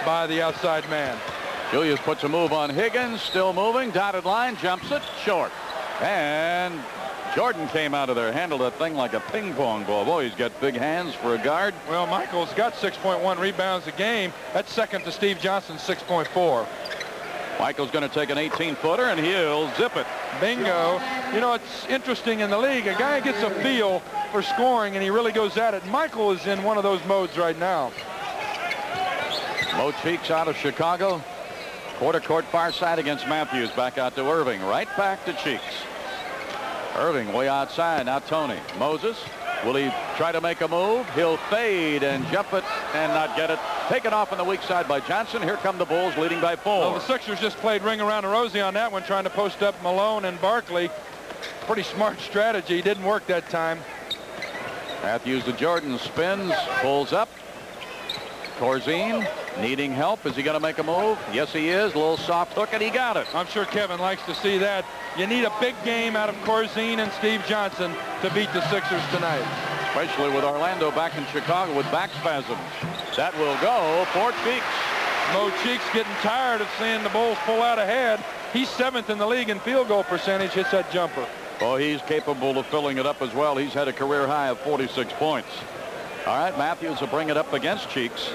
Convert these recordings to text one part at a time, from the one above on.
by the outside man. Julius puts a move on Higgins, still moving, dotted line, jumps it, short. And Jordan came out of there, handled that thing like a ping pong ball. Boy, he's got big hands for a guard. Well, Michael's got 6.1 rebounds a game. That's second to Steve Johnson's 6.4. Michael's going to take an 18-footer, and he'll zip it. Bingo. You know, it's interesting in the league. A guy gets a feel for scoring, and he really goes at it. Michael is in one of those modes right now. Mo Cheeks out of Chicago. Quarter court far side against Matthews. Back out to Irving. Right back to Cheeks. Irving way outside. Now Tony. Moses. Will he try to make a move? He'll fade and jump it and not get it. Taken off on the weak side by Johnson. Here come the Bulls leading by 4. Well, the Sixers just played ring around the rosy on that one, trying to post up Malone and Barkley. Pretty smart strategy. Didn't work that time. Matthews to Jordan. Spins. Pulls up. Corzine needing help. Is he going to make a move? Yes, he is. A little soft hook, and he got it. I'm sure Kevin likes to see that. You need a big game out of Corzine and Steve Johnson to beat the Sixers tonight. Especially with Orlando back in Chicago with back spasms. That will go for Cheeks. Mo Cheeks getting tired of seeing the Bulls pull out ahead. He's 7th in the league in field goal percentage. Hits that jumper. Oh, he's capable of filling it up as well. He's had a career high of 46 points. All right, Matthews will bring it up against Cheeks.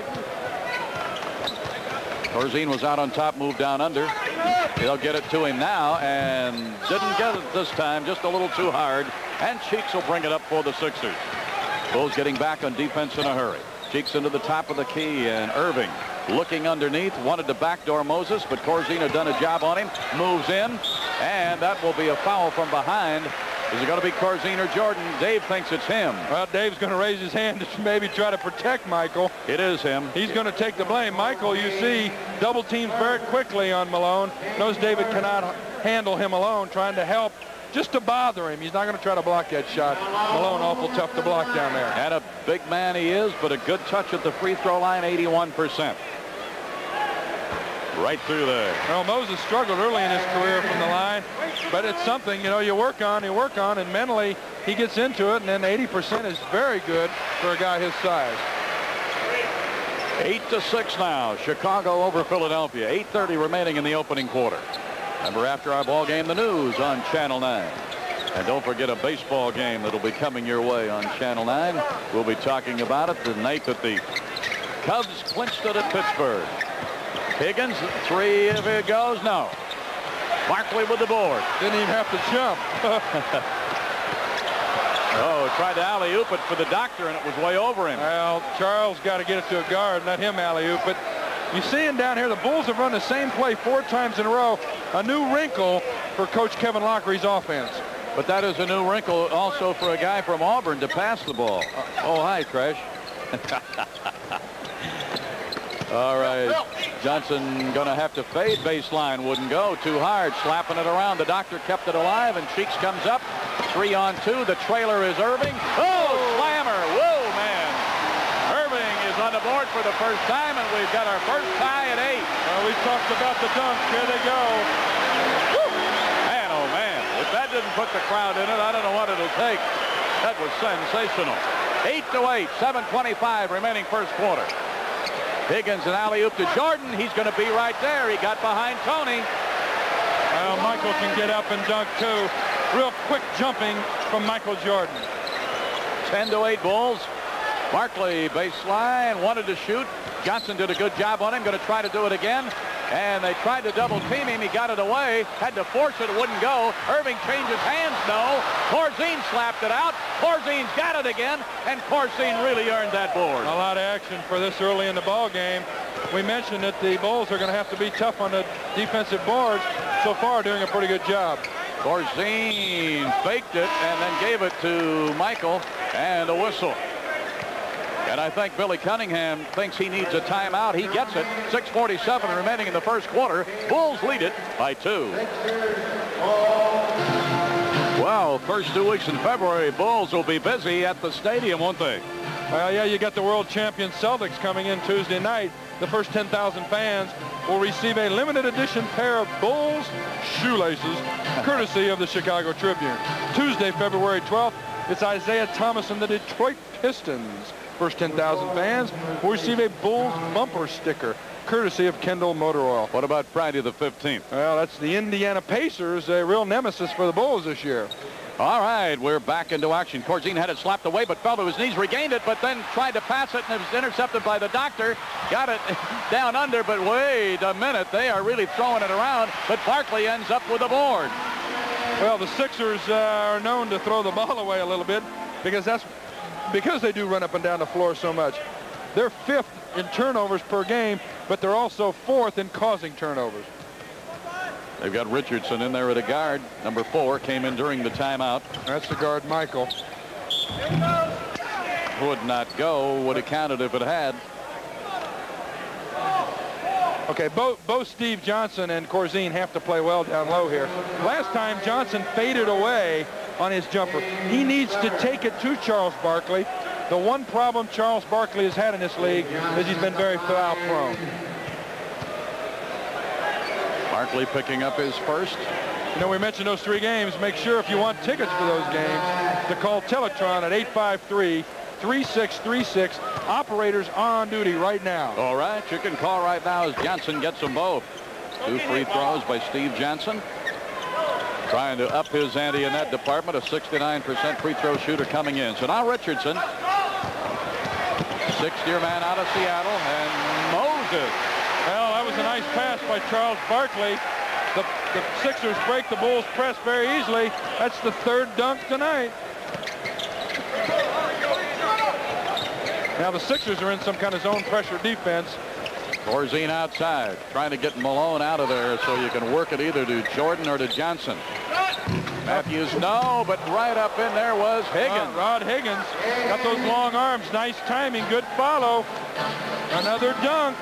Corzine was out on top, moved down under. They'll get it to him now, and didn't get it this time, just a little too hard. And Cheeks will bring it up for the Sixers. Bulls getting back on defense in a hurry. Cheeks into the top of the key, and Irving looking underneath, wanted to backdoor Moses, but Corzine had done a job on him. Moves in, and that will be a foul from behind. Is it going to be Corzine or Jordan? Dave thinks it's him. Well, Dave's going to raise his hand to maybe try to protect Michael. It is him. He's going to take the blame. Michael, you see, double teamed very quickly on Malone. Knows David cannot handle him alone, trying to help just to bother him. He's not going to try to block that shot. Malone awful tough to block down there. And a big man he is, but a good touch at the free throw line, 81%. Right through there. Well, Moses struggled early in his career from the line, but it's something, you know, you work on, and mentally he gets into it, and then 80% is very good for a guy his size. 8-6 now. Chicago over Philadelphia. 8:30 remaining in the opening quarter. Remember, after our ball game, the news on Channel 9. And don't forget a baseball game that'll be coming your way on Channel 9. We'll be talking about it the night that the Cubs clinched it at Pittsburgh. Higgins, 3 if it goes, no. Barkley with the board. Didn't even have to jump. Oh, tried to alley-oop it for the doctor, and it was way over him. Well, Charles got to get it to a guard, let him alley-oop it. You see him down here, the Bulls have run the same play 4 times in a row. A new wrinkle for Coach Kevin Lockery's offense. But that is a new wrinkle also for a guy from Auburn to pass the ball. Oh, hi, Crash. All right, Johnson going to have to fade. Baseline wouldn't go. Too hard. Slapping it around. The doctor kept it alive, and Cheeks comes up. 3-on-2. The trailer is Irving. Oh, slammer. Whoa, man. Irving is on the board for the first time, and we've got our first tie at 8. Well, we talked about the dunks. Here they go. Woo. Man, oh, man. If that didn't put the crowd in it, I don't know what it'll take. That was sensational. 8-8. 7:25 remaining first quarter. Higgins and alley-oop to Jordan. He's going to be right there. He got behind Tony. Well, Michael can get up and dunk, too. Real quick jumping from Michael Jordan. 10-8 Bulls. Barkley baseline, wanted to shoot. Johnson did a good job on him. Going to try to do it again. And they tried to double team him. He got it away. Had to force it. It wouldn't go. Irving changes hands. No. Corzine slapped it out. Corzine's got it again. And Corzine really earned that board. A lot of action for this early in the ball game. We mentioned that the Bulls are going to have to be tough on the defensive boards. So far, doing a pretty good job. Corzine faked it and then gave it to Michael, and a whistle. And I think Billy Cunningham thinks he needs a timeout. He gets it. 6:47 remaining in the first quarter. Bulls lead it by 2. Well, first 2 weeks in February, Bulls will be busy at the stadium, won't they? Well, yeah, you got the world champion Celtics coming in Tuesday night. The first 10,000 fans will receive a limited edition pair of Bulls shoelaces, courtesy of the Chicago Tribune. Tuesday, February 12th, it's Isaiah Thomas and the Detroit Pistons First 10,000 fans will receive a Bulls bumper sticker, courtesy of Kendall Motor Oil. What about Friday the 15th? Well, that's the Indiana Pacers, a real nemesis for the Bulls this year. All right, we're back into action. Corzine had it slapped away, but fell to his knees, regained it, but then tried to pass it, and it was intercepted by the doctor. Got it down under, but wait a minute. They are really throwing it around, but Barkley ends up with a board. Well, the Sixers are known to throw the ball away a little bit because they do run up and down the floor so much. They're 5th in turnovers per game, but they're also 4th in causing turnovers. They've got Richardson in there at a guard. Number 4 came in during the timeout. That's the guard, Michael. Would not go. Would have counted if it had. Okay, both Steve Johnson and Corzine have to play well down low here. Last time, Johnson faded away on his jumper. He needs to take it to Charles Barkley. The one problem Charles Barkley has had in this league is he's been very foul prone. Barkley picking up his first. You know, we mentioned those 3 games. Make sure if you want tickets for those games to call Teletron at 853-3636. Operators are on duty right now. All right, you can call right now as Johnson gets them both. 2 free throws by Steve Johnson. Trying to up his ante in that department. A 69% free throw shooter coming in. So now Richardson, 6th-year man out of Seattle, and Moses. Well, that was a nice pass by Charles Barkley. The Sixers break the Bulls' press very easily. That's the 3rd dunk tonight. Now the Sixers are in some kind of zone pressure defense. Corzine outside, trying to get Malone out of there so you can work it either to Jordan or to Johnson. Matthews, no, but right up in there was Higgins. Rod Higgins got those long arms. Nice timing, good follow. Another dunk.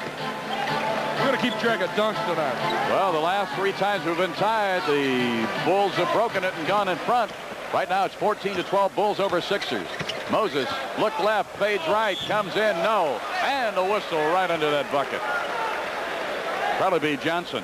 We're going to keep track of dunks tonight. Well, the last 3 times we've been tied, the Bulls have broken it and gone in front. Right now it's 14-12 Bulls over Sixers. Moses, look left, fades right, comes in, no. And a whistle right under that bucket. Probably be Johnson.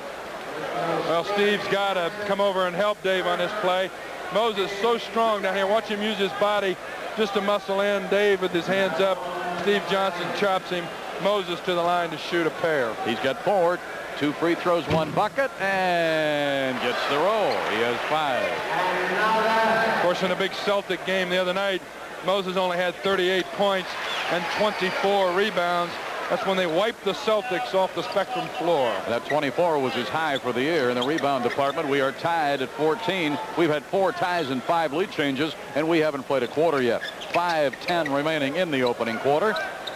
Well, Steve's got to come over and help Dave on this play. Moses so strong down here. Watch him use his body just to muscle in. Dave with his hands up. Steve Johnson chops him. Moses to the line to shoot a pair. He's got 4, 2 free throws, 1 bucket, and gets the roll. He has 5. Of course, in a big Celtic game the other night, Moses only had 38 points and 24 rebounds. That's when they wiped the Celtics off the Spectrum floor. That 24 was his high for the year in the rebound department. We are tied at 14. We've had 4 ties and 5 lead changes, and we haven't played a quarter yet. 5:10 remaining in the opening quarter.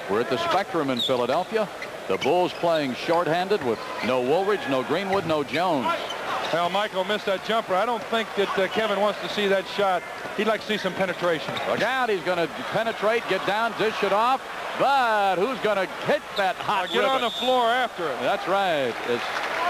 We're at the Spectrum in Philadelphia. The Bulls playing shorthanded with no Woolridge, no Greenwood, no Jones. Well, Michael missed that jumper. I don't think that Kevin wants to see that shot. He'd like to see some penetration. Look out, he's going to penetrate, get down, dish it off. But who's going to hit that hot Get on the floor after it. That's right. It's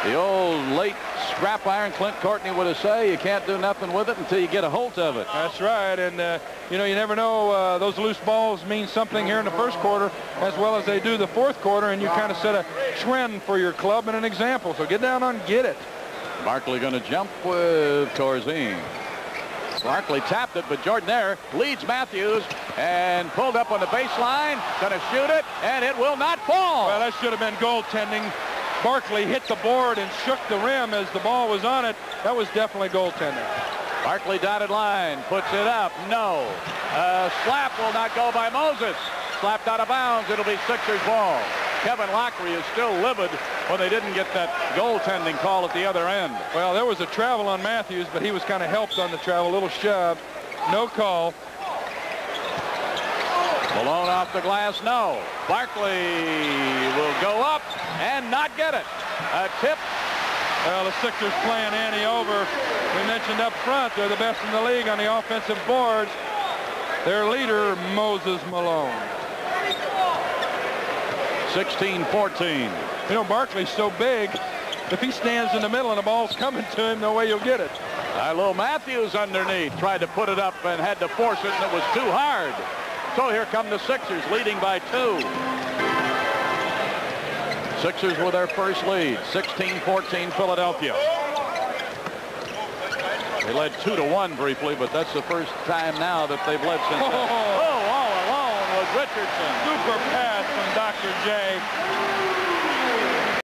the old late scrap iron Clint Courtney would have said. You can't do nothing with it until you get a hold of it. That's right. And, you know, you never know. Those loose balls mean something here in the first quarter as well as they do the fourth quarter. And you kind of set a trend for your club and an example. So get down on get it. Barkley going to jump with Corzine. Barkley tapped it, but Jordan there leads Matthews and pulled up on the baseline. Going to shoot it, and it will not fall. Well, that should have been goaltending. Barkley hit the board and shook the rim as the ball was on it. That was definitely goaltending. Barkley dotted line, puts it up. No. Slap will not go by Moses. Slapped out of bounds. It'll be Sixers ball. Kevin Lockery is still livid when they didn't get that goaltending call at the other end. Well, there was a travel on Matthews, but he was kind of helped on the travel. A little shove. No call. Malone off the glass, no. Barkley will go up and not get it. A tip. Well, the Sixers playing Annie over. We mentioned up front, they're the best in the league on the offensive boards. Their leader, Moses Malone. 16-14. You know, Barkley's so big, if he stands in the middle and the ball's coming to him, no way you'll get it. Little Matthews underneath tried to put it up and had to force it, and it was too hard. So here come the Sixers leading by 2. Sixers with their first lead, 16-14 Philadelphia. They led 2-1 briefly, but that's the first time now that they've led since then. Oh, all alone was Richardson. Super pass from Dr. J.